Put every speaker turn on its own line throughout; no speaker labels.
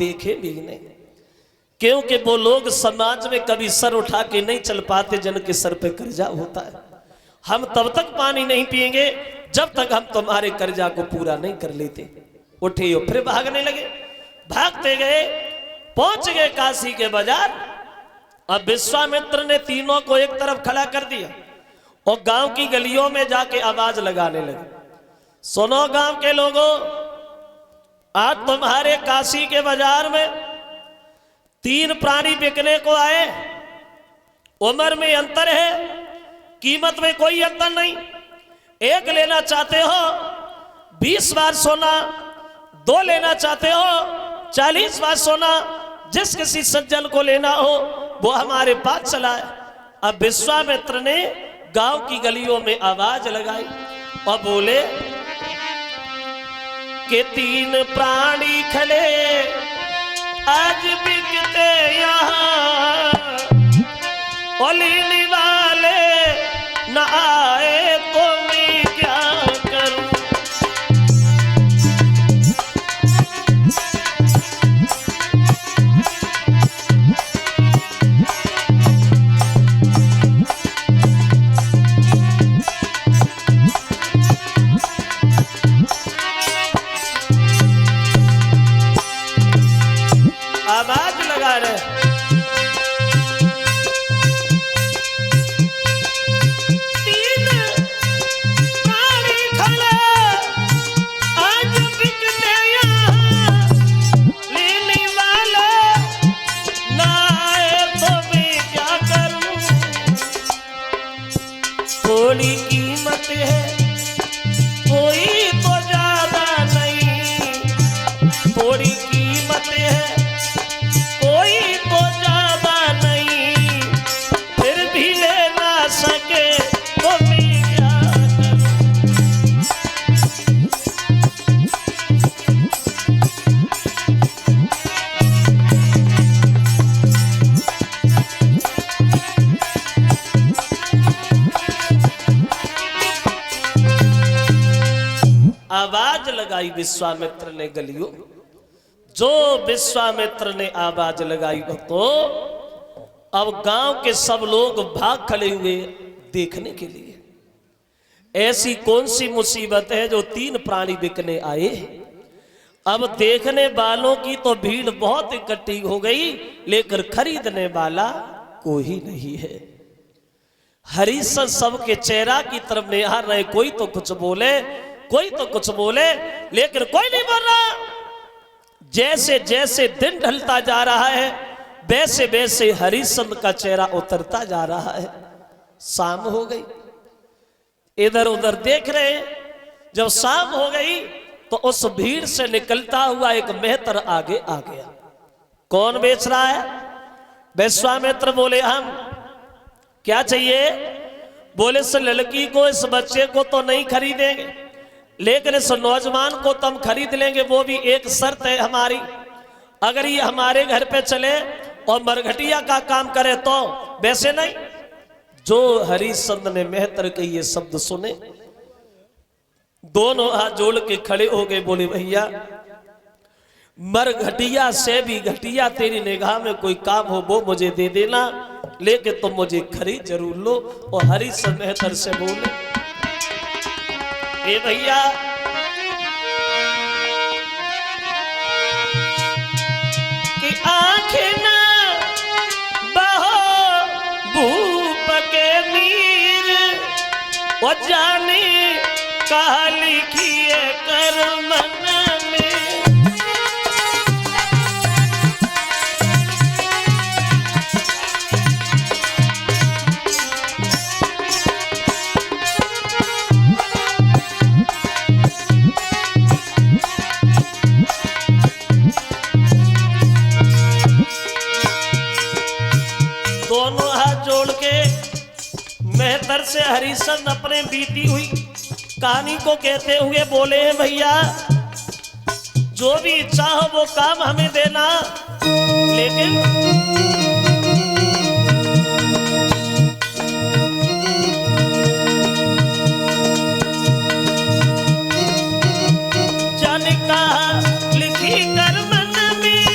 देखे भी नहीं, क्योंकि वो लोग समाज में कभी सर उठा के नहीं चल पाते जिनके सर पे कर्जा होता है। हम तब तक पानी नहीं पिएंगे जब तक हम तुम्हारे कर्जा को पूरा नहीं कर लेते। उठे और फिर भागने लगे। भागते गए, पहुंच गए काशी के बाजार। अब विश्वामित्र ने तीनों को एक तरफ खड़ा कर दिया और गांव की गलियों में जाके आवाज लगाने लगे, सुनो गांव के लोगों, आज तुम्हारे काशी के बाजार में 3 प्राणी बिकने को आए। उम्र में अंतर है, कीमत में कोई अंतर नहीं। एक लेना चाहते हो 20 बार सोना, 2 लेना चाहते हो 40 बार सोना। जिस किसी सज्जन को लेना हो वो हमारे पास चला है। अब विश्वामित्र ने गांव की गलियों में आवाज लगाई और बोले कि 3 प्राणी खड़े आज बिकते यहाँ, और लेने वाले न आए तो मैं क्या करूं। आवाज लगा रहे, थोड़ी कीमत है कोई तो ज्यादा नहीं, थोड़ी कीमत है कोई तो ज्यादा नहीं, फिर भी ले ना सके तो मैं क्या आवाज लगाई विश्वामित्र ने गलियों। जो विश्वामित्र ने आवाज लगाई तो अब गांव के सब लोग भाग खड़े हुए देखने के लिए। ऐसी कौन सी मुसीबत है जो 3 प्राणी बिकने आए। अब देखने वालों की तो भीड़ बहुत इकट्ठी हो गई, लेकर खरीदने वाला कोई नहीं है। हरिश्चंद्र सबके चेहरा की तरफ निहार रहे, कोई तो कुछ बोले, कोई तो कुछ बोले, लेकिन कोई नहीं बोल रहा। जैसे जैसे दिन ढलता जा रहा है वैसे वैसे हरिश्चंद्र का चेहरा उतरता जा रहा है। शाम हो गई, इधर उधर देख रहे हैं। जब शाम हो गई तो उस भीड़ से निकलता हुआ एक मेहतर आगे आ गया। कौन बेच रहा है? विश्वामित्र बोले हम। क्या चाहिए? बोले इस लड़की को, इस बच्चे को तो नहीं खरीदेंगे, लेकिन इस नौजवान को तो हम खरीद लेंगे। वो भी एक शर्त है हमारी, अगर ये हमारे घर पे चले और मरघटिया का काम करे तो। वैसे नहीं। जो हरिश्चंद्र ने मेहतर के ये शब्द सुने, दोनों हाथ जोड़ के खड़े हो गए। बोले भैया, मरघटिया से भी घटिया तेरी निगाह में कोई काम हो वो मुझे दे देना, लेकिन तुम मुझे खरीद जरूर लो। और हरिश्चंद्र मेहतर से बोले, ए भैया, कि आंखें ना बहो भूप के नीर, वो जाने कहा लिखिए कर मन में। दोनों हाथ जोड़ के मेहतर से हरिश्चंद्र अपने बीती हुई कहानी को कहते हुए बोले हैं, भैया जो भी इच्छा हो वो काम हमें देना, लेकिन जाने कहा लिखी कर मन में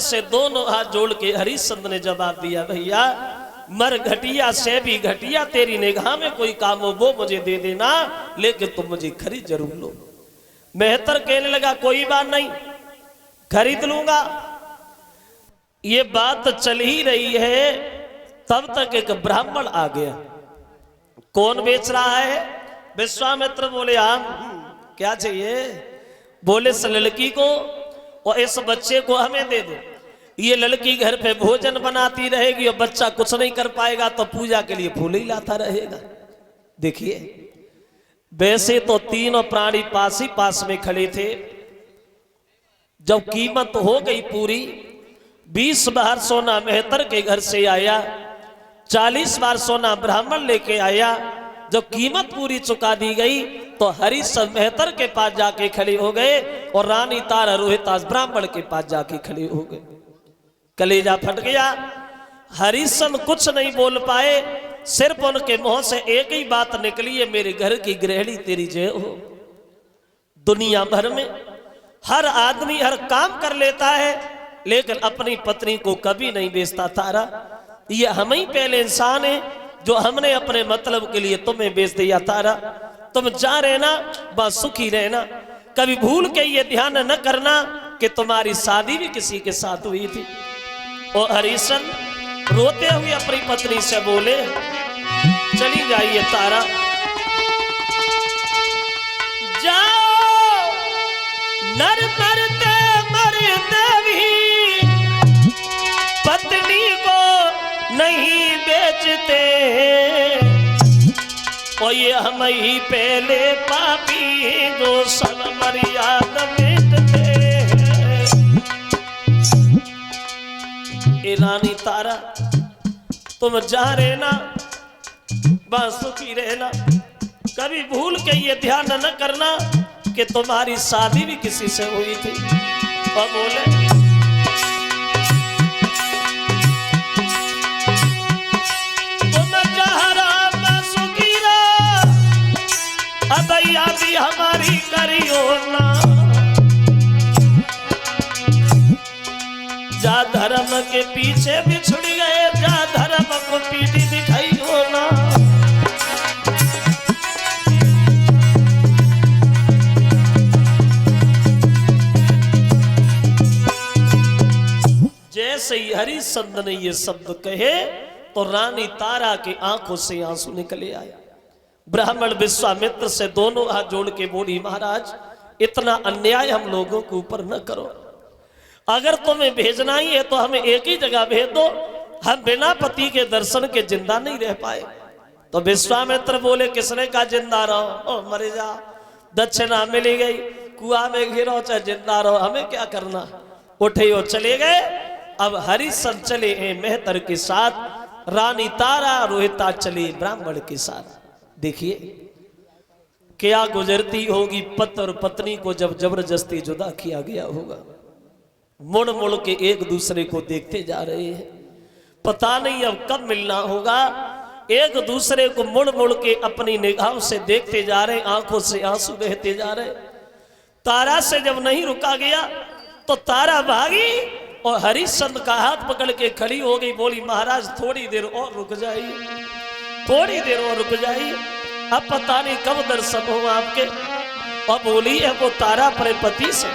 से दोनों हाथ जोड़ के हरिश्चंद्र ने जवाब दिया, भैया मर घटिया से भी घटिया तेरी निगाह में कोई काम हो वो मुझे दे देना, लेकिन तुम मुझे खरीद जरूर लो। मेहतर कहने लगा कोई बात नहीं, खरीद लूंगा। ये बात चल ही रही है, तब तक एक ब्राह्मण आ गया। कौन बेच रहा है? विश्वामित्र बोले आप क्या चाहिए? बोले इस लड़की को और इस बच्चे को हमें दे दो। ये लड़की घर पे भोजन बनाती रहेगी और बच्चा कुछ नहीं कर पाएगा तो पूजा के लिए फूल ही लाता रहेगा। देखिए वैसे तो तीनों प्राणी पास ही पास में खड़े थे। जब कीमत हो गई पूरी, 20 बार सोना मेहतर के घर से आया, 40 बार सोना ब्राह्मण लेके आया। जब कीमत पूरी चुका दी गई तो हरिश्चंद्र मेहतर के पास जाके खड़े हो गए और रानी तारा रोहितास ब्राह्मण के पास जाके खड़े हो गए। कलेजा फट गया। हरिश्चंद्र कुछ नहीं बोल पाए, सिर्फ उनके मुंह से एक ही बात निकली है, मेरे घर की गृहिणी तेरी जय हो। दुनिया भर में हर आदमी हर काम कर लेता है, लेकिन अपनी पत्नी को कभी नहीं बेचता। तारा, ये हम ही पहले इंसान है जो हमने अपने मतलब के लिए तुम्हें बेच दिया। तारा, तुम जा रहना, बस सुखी रहना। कभी भूल के ये ध्यान न करना कि तुम्हारी शादी भी किसी के साथ हुई थी। और हरिश्चंद्र रोते हुए अपनी पत्नी से बोले, चली जाइए तारा, जाओ, नर मरते मरते भी पत्नी को नहीं बेचते, और ये हम ही पहले पापी जो सब मर्यादा मिटते। ए रानी तारा, तुम जा रहना, बस सुखी रहना। कभी भूल के ये ध्यान न करना कि तुम्हारी शादी भी किसी से हुई थी। और बोले, तुम जहरा बस सुखी रहो, अदैया भी हमारी करियो ना। जा धर्म के पीछे बिछुड़ गए, जा धर्म को पीठी दिखाई हो ना। जैसे ही हरिश्चंद्र ने ये शब्द कहे तो रानी तारा की आंखों से आंसू निकले आए। ब्राह्मण विश्वामित्र से दोनों हाथ जोड़ के बोली, महाराज इतना अन्याय हम लोगों के ऊपर न करो। अगर तुम्हें भेजना ही है तो हमें एक ही जगह भेज दो, हम बिना पति के दर्शन के जिंदा नहीं रह पाए। तो विश्वामित्र बोले, किसने कहा जिंदा रहो, मरे जा, दक्षिणा मिली गई, कुआं में गिरो चाहे जिंदा रहो, हमें क्या करना। उठे और चले गए। अब हरिश्चंद्र चले हैं मेहतर के साथ, रानी तारा रोहिता चले ब्राह्मण के साथ। देखिए क्या गुजरती होगी पति और पत्नी को जब जबरदस्ती जुदा किया गया होगा। मुड़ मुड़ के एक दूसरे को देखते जा रहे हैं, पता नहीं अब कब मिलना होगा। एक दूसरे को मुड़ मुड़ के अपनी निगाहों से देखते जा रहे, आंखों से आंसू बहते जा रहे। तारा से जब नहीं रुका गया तो तारा भागी और हरिश्चंद्र का हाथ पकड़ के खड़ी हो गई। बोली, महाराज थोड़ी देर और रुक जाइए, थोड़ी देर और रुक जाइए, अब पता नहीं कब दर्शन हो आपके। और बोली है वो तारा अपने पति से,